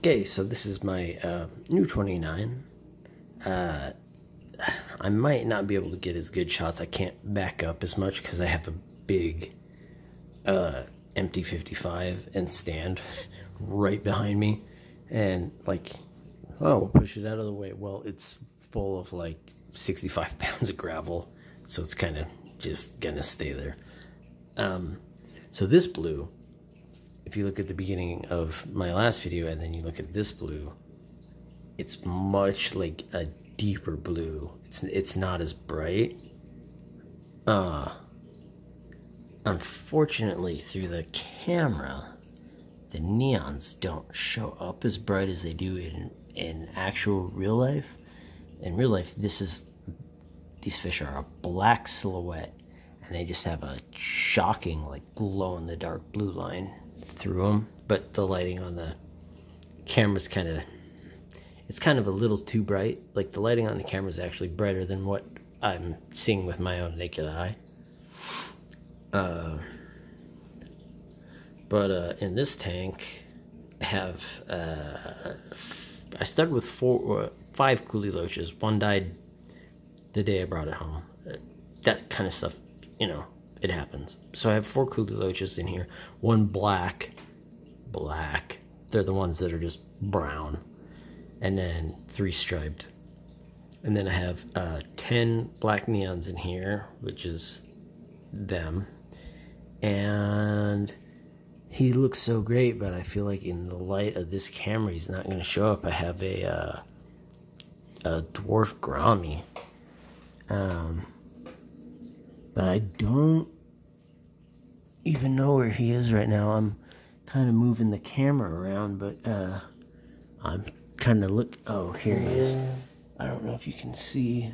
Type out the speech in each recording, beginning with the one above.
Okay, so this is my new 29. I might not be able to get as good shots. I can't back up as much because I have a big empty 55 and stand right behind me. And like, oh, we'll push it out of the way. Well, it's full of like 65 pounds of gravel, so it's kind of just gonna stay there. So this blue, if you look at the beginning of my last video and then you look at this blue, it's much like a deeper blue. It's not as bright. Unfortunately, through the camera, the neons don't show up as bright as they do in actual real life. In real life, these fish are a black silhouette, and they just have a shocking, like, glow-in-the-dark blue line through them. But the lighting on the camera's it's kind of a little too bright. Like, the lighting on the camera is actually brighter than what I'm seeing with my own naked eye. In this tank, I have I started with 5 coolie loaches. One died the day I brought it home. That kind of stuff, you know, it happens. So I have 4 coolie loaches in here. One black. They're the ones that are just brown. And then 3 striped. And then I have 10 black neons in here, which is them. And he looks so great, but I feel like in the light of this camera, he's not going to show up. I have a dwarf Grommy. But I don't even know where he is right now. I'm kind of moving the camera around, but I'm kind of oh, here he is. I don't know if you can see.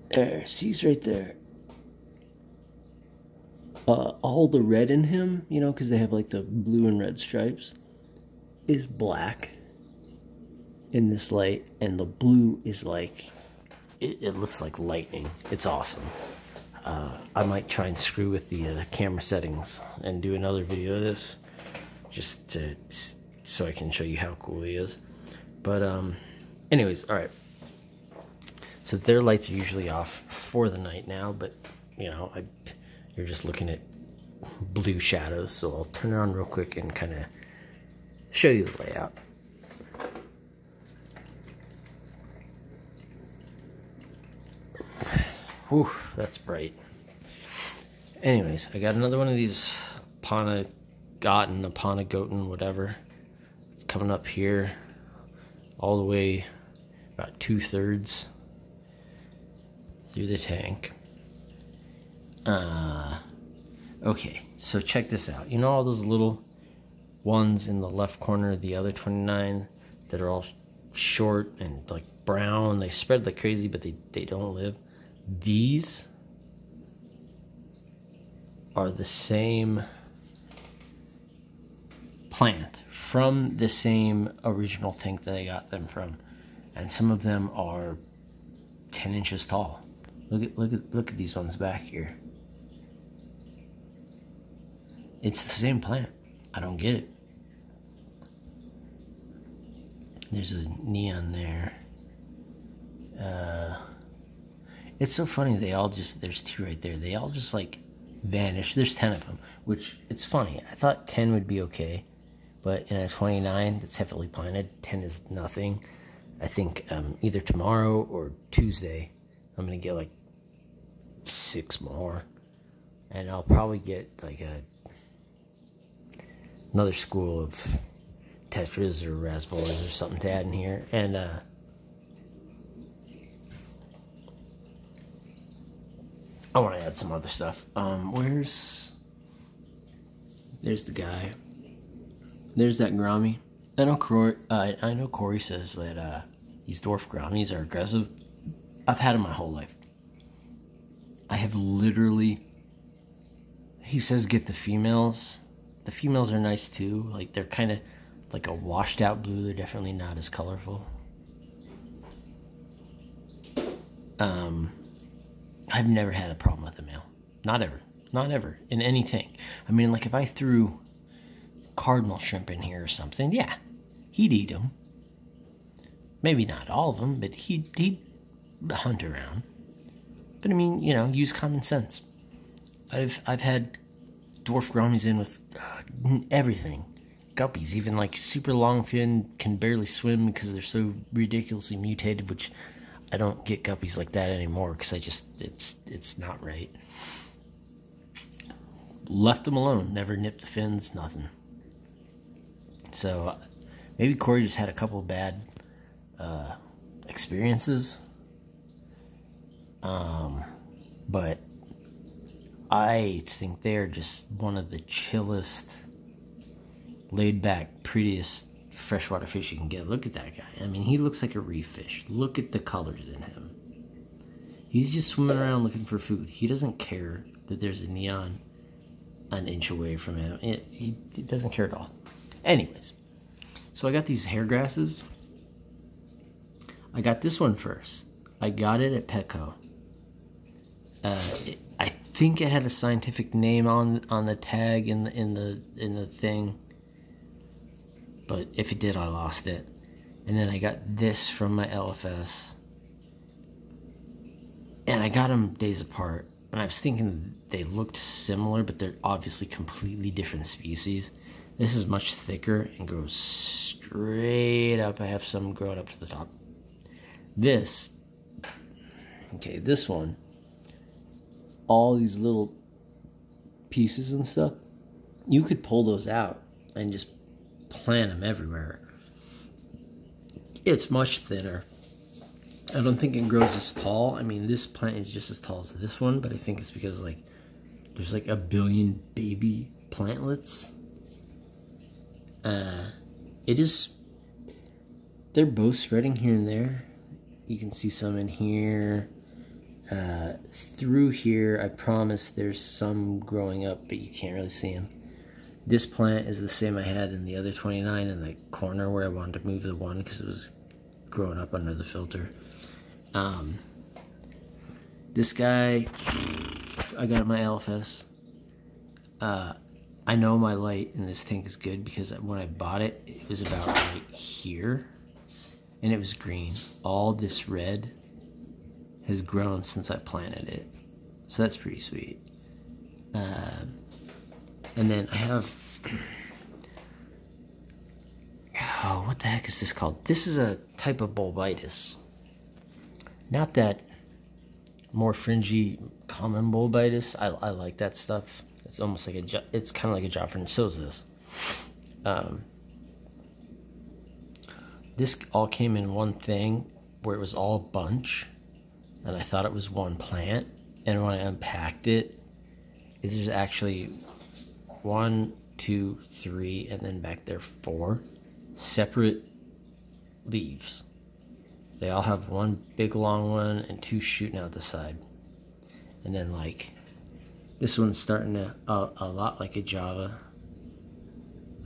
There, see, he's right there. All the red in him, you know, because they have like the blue and red stripes, is black in this light, and the blue is like, it looks like lightning. It's awesome. I might try and screw with the camera settings and do another video of this, just so I can show you how cool he is. But anyways, all right. So their lights are usually off for the night now, but you know, you're just looking at blue shadows. So I'll turn it on real quick and kind of show you the layout. Whew, that's bright. Anyways, I got another one of these Apanagoten, whatever. It's coming up here all the way about 2/3 through the tank. Okay, so check this out. You know all those little ones in the left corner of the other 29 that are all short and like brown? They spread like crazy, but they don't live. These are the same plant from the same original tank that I got them from, and some of them are 10 inches tall. Look at these ones back here. It's the same plant. I don't get it. There's a neon there. It's so funny, there's 2 right there. They all just like vanish. There's 10 of them, which it's funny. I thought 10 would be okay, but in a 29 that's heavily planted, 10 is nothing. I think either tomorrow or Tuesday, I'm gonna get like 6 more, and I'll probably get like another school of tetras or raspberries or something to add in here. And I want to add some other stuff. There's the guy. There's that Grommy. I know Corey says that these dwarf Grommies are aggressive. I've had them my whole life. I have literally, he says get the females. The females are nice too. Like, they're kind of like a washed out blue. They're definitely not as colorful. I've never had a problem with the male. Not ever. Not ever. In any tank. I mean, like, if I threw cardinal shrimp in here or something, yeah, he'd eat them. Maybe not all of them, but he'd hunt around. But I mean, you know, use common sense. I've had dwarf grommies in with everything. Guppies, even like super long fin, can barely swim because they're so ridiculously mutated, which I don't get guppies like that anymore because it's not right. Left them alone, never nipped the fins, nothing. So maybe Corey just had a couple of bad experiences. But I think they're just one of the chillest, laid back, prettiest freshwater fish you can get. Look at that guy. I mean, he looks like a reef fish. Look at the colors in him. He's just swimming around looking for food. He doesn't care that there's a neon an inch away from him. He doesn't care at all. Anyways, so I got these hair grasses. I got this one first. I got it at Petco. I think it had a scientific name on the tag in the thing, but if it did, I lost it. And then I got this from my LFS, and I got them days apart. And I was thinking they looked similar, but they're obviously completely different species. This is much thicker and grows straight up. I have some growing up to the top. This one, all these little pieces and stuff, you could pull those out and just plant them everywhere. It's much thinner. I don't think it grows as tall. I mean, this plant is just as tall as this one, but I think it's because, like, there's like a billion baby plantlets. They're both spreading here and there. You can see some in here. Through here, I promise there's some growing up, but you can't really see them. This plant is the same I had in the other 29 in the corner where I wanted to move the one because it was growing up under the filter. This guy, I got at my LFS. I know my light in this tank is good because when I bought it, it was about right here, and it was green. All this red has grown since I planted it, so that's pretty sweet. And then I have, oh, what the heck is this called? This is a type of Bolbitis. Not that more fringy common Bolbitis. I like that stuff. It's almost like it's kind of like a Joffrin. So is this. This all came in one thing where it was all a bunch, and I thought it was one plant. And when I unpacked it, there's actually 1, 2, 3, and then back there 4 separate leaves. They all have one big long one and 2 shooting out the side. And then, like, this one's starting to a lot like a Java.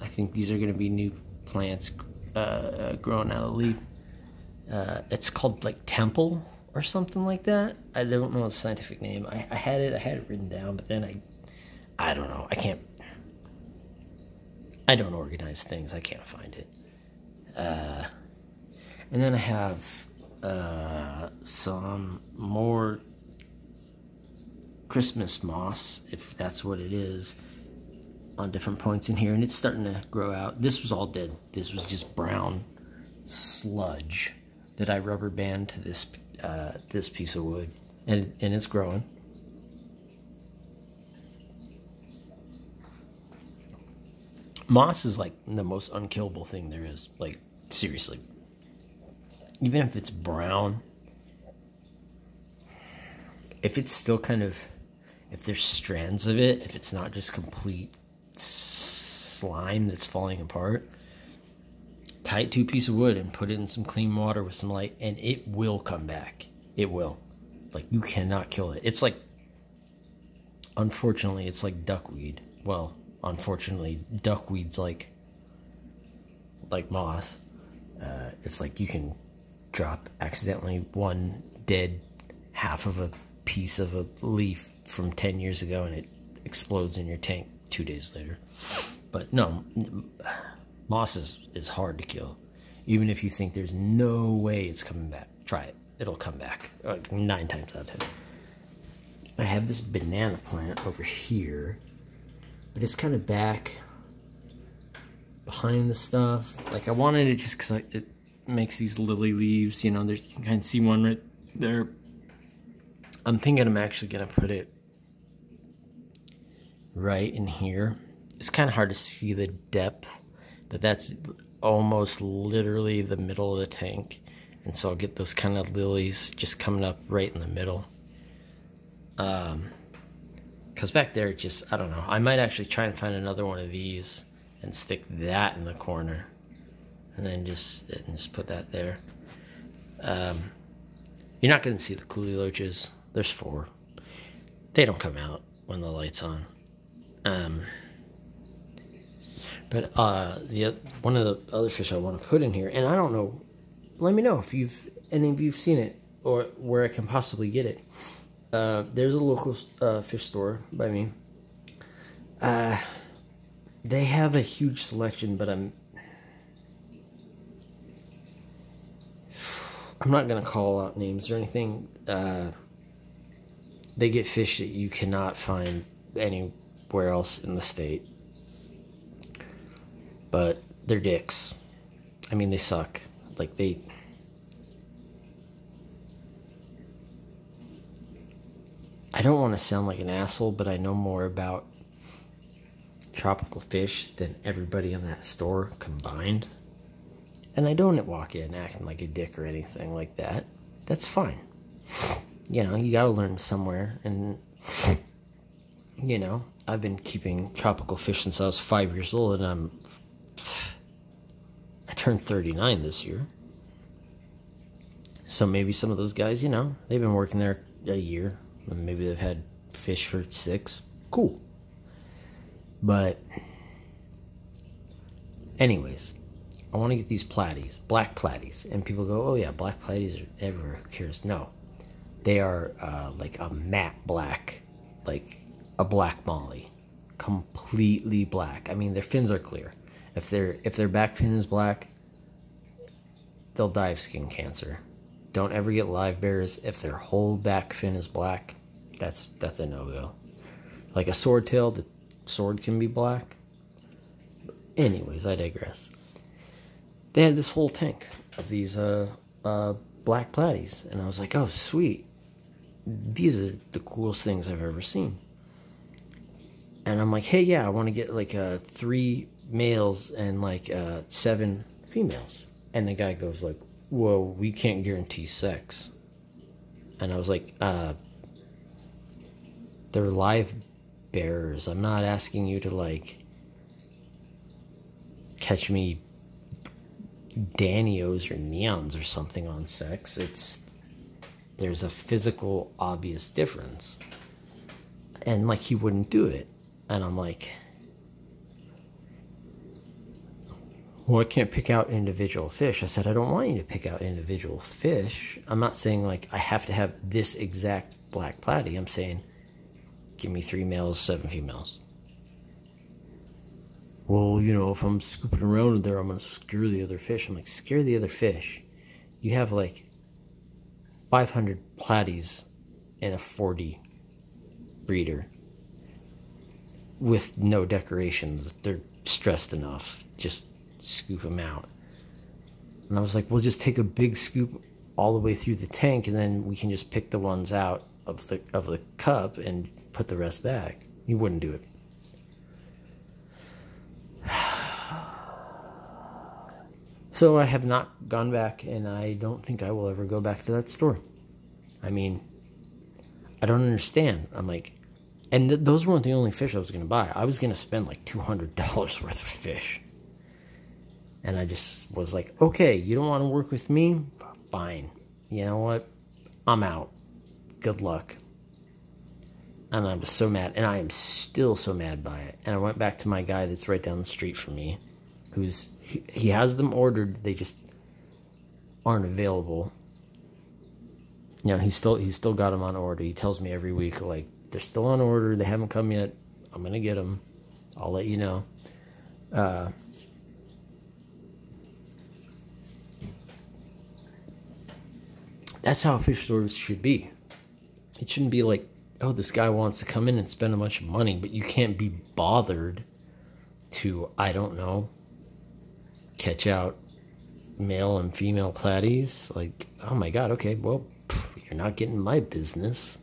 I think these are going to be new plants growing out of the leaf. It's called like Temple or something like that. I don't know the scientific name. I had it written down, but then I don't know. I don't organize things. I can't find it. And then I have some more Christmas moss, if that's what it is, on different points in here, and it's starting to grow out. This was all dead. This was just brown sludge that I rubber band to this piece of wood, and it's growing. Moss is like the most unkillable thing there is. Like, seriously. Even if it's brown, if it's still kind of, if there's strands of it, if it's not just complete slime that's falling apart, tie it to a piece of wood and put it in some clean water with some light, and it will come back. It will. Like, you cannot kill it. It's like, unfortunately, it's like duckweed. Well, unfortunately, duckweed's like moss. It's like you can drop accidentally one dead half of a piece of a leaf from 10 years ago and it explodes in your tank 2 days later. But no, moss is hard to kill. Even if you think there's no way it's coming back, try it. It'll come back, like 9 times out of 10. I have this banana plant over here, but it's kind of back behind the stuff. Like, I wanted it just because it makes these lily leaves, you know, there, you can kind of see one right there. I'm thinking I'm actually going to put it right in here. It's kind of hard to see the depth, but that's almost literally the middle of the tank. And so I'll get those kind of lilies just coming up right in the middle. Because back there, it just, I don't know. I might actually try and find another one of these and stick that in the corner. And then just put that there. You're not going to see the coolie loaches. There's 4. They don't come out when the light's on. But one of the other fish I want to put in here, and I don't know, let me know if any of you've seen it or where I can possibly get it. There's a local fish store by me. They have a huge selection, but I'm not gonna call out names or anything. They get fish that you cannot find anywhere else in the state. But they're dicks. I mean, they suck. Like, I don't want to sound like an asshole, but I know more about tropical fish than everybody in that store combined. And I don't walk in acting like a dick or anything like that. That's fine. You know, you gotta learn somewhere. And, you know, I've been keeping tropical fish since I was 5 years old, and I turned 39 this year. So maybe some of those guys, you know, they've been working there a year. Maybe they've had fish for 6. Cool. But anyways, I want to get these platies, black platies. And people go, oh yeah, black platies are everywhere. Who cares? No. They are like a matte black, like a black molly. Completely black. I mean, their fins are clear. If their back fin is black, they'll die of skin cancer. Don't ever get live bears if their whole back fin is black. That's a no-go. Like a swordtail, the sword can be black. Anyways, I digress. They had this whole tank of these black platies, and I was like, oh, sweet. These are the coolest things I've ever seen. And I'm like, hey, yeah, I want to get like 3 males and like 7 females. And the guy goes like, whoa, we can't guarantee sex. And I was like, they're live bearers. I'm not asking you to like catch me Danios or Neons or something on sex. There's a physical obvious difference. And like, he wouldn't do it. And I'm like, well, I can't pick out individual fish. I said, I don't want you to pick out individual fish. I'm not saying like I have to have this exact black platy. I'm saying, give me 3 males, 7 females. Well, you know, if I'm scooping around in there, I'm going to scare the other fish. I'm like, scare the other fish? You have like 500 platies in a 40 breeder with no decorations. They're stressed enough. Just scoop them out. And I was like, we'll just take a big scoop all the way through the tank, and then we can just pick the ones out of the cup and put the rest back. He wouldn't do it. So I have not gone back, and I don't think I will ever go back to that store. I mean, I don't understand. I'm like, and those weren't the only fish I was going to buy. I was going to spend like $200 worth of fish. And I just was like, okay, you don't want to work with me? Fine. You know what? I'm out. Good luck. And I was so mad. And I am still so mad by it. And I went back to my guy that's right down the street from me. He has them ordered. They just aren't available. You know, he's still got them on order. He tells me every week, like, They're still on order. They haven't come yet. I'm going to get them. I'll let you know. That's how fish stores should be. It shouldn't be like, oh, this guy wants to come in and spend a bunch of money, but you can't be bothered to, I don't know, catch out male and female platies. Like, oh my god, okay, well, you're not getting my business.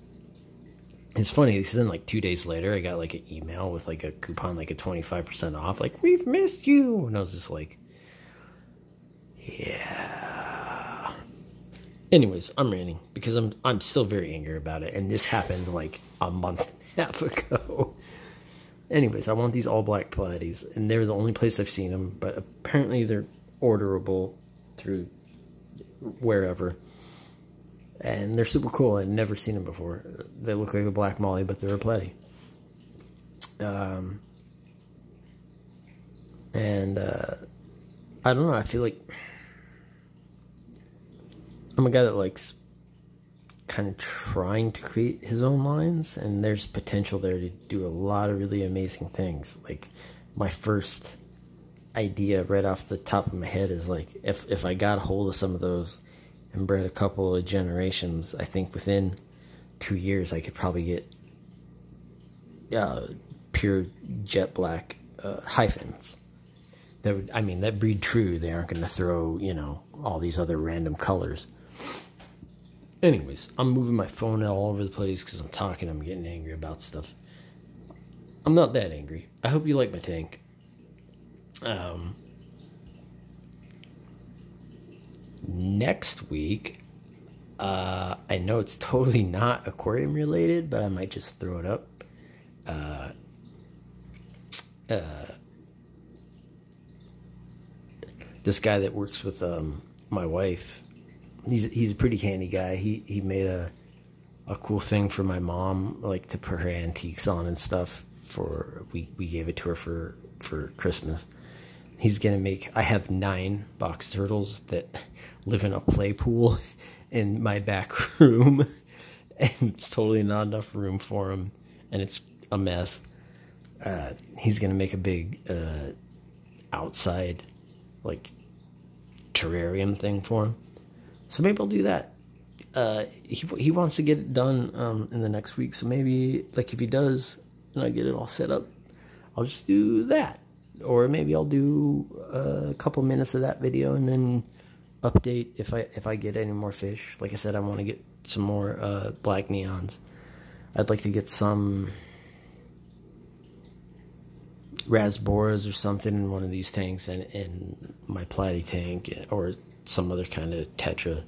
It's funny, this is in like 2 days later, I got like an email with like a coupon, like a 25% off, like, we've missed you. And I was just like, yeah. Anyways, I'm ranting because I'm still very angry about it, and this happened like a month and a half ago. Anyways, I want these all black platies, and they're the only place I've seen them, but apparently they're orderable through wherever. And they're super cool. I'd never seen them before. They look like a black molly, but they're a platy. I don't know, I feel like I'm a guy that likes kind of trying to create his own lines, and there's potential there to do a lot of really amazing things. Like, my first idea right off the top of my head is like, if I got a hold of some of those and bred a couple of generations, I think within 2 years I could probably get pure jet black hyphens. That would, I mean, that breed true. They aren't going to throw, you know, all these other random colors. Anyways, I'm moving my phone all over the place because I'm talking. I'm getting angry about stuff. I'm not that angry. I hope you like my tank. Next week, I know it's totally not aquarium related, but I might just throw it up. This guy that works with my wife, he's a pretty handy guy. He made a cool thing for my mom, like to put her antiques on and stuff. We gave it to her for Christmas. He's gonna make. I have 9 box turtles that live in a play pool in my back room, and it's totally not enough room for them, and it's a mess. He's gonna make a big outside, like, terrarium thing for him. So maybe I'll do that. He wants to get it done in the next week, so maybe, like, if he does and I get it all set up, I'll just do that. Or maybe I'll do a couple minutes of that video and then update if I get any more fish. Like I said, I want to get some more black neons. I'd like to get some rasboras or something in one of these tanks, and in my platy tank, or some other kind of tetra.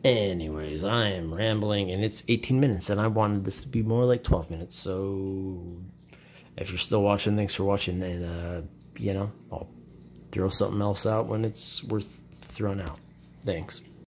Anyways, I am rambling, and it's 18 minutes, and I wanted this to be more like 12 minutes, so if you're still watching, thanks for watching, and, you know, I'll throw something else out when it's worth throwing out. Thanks.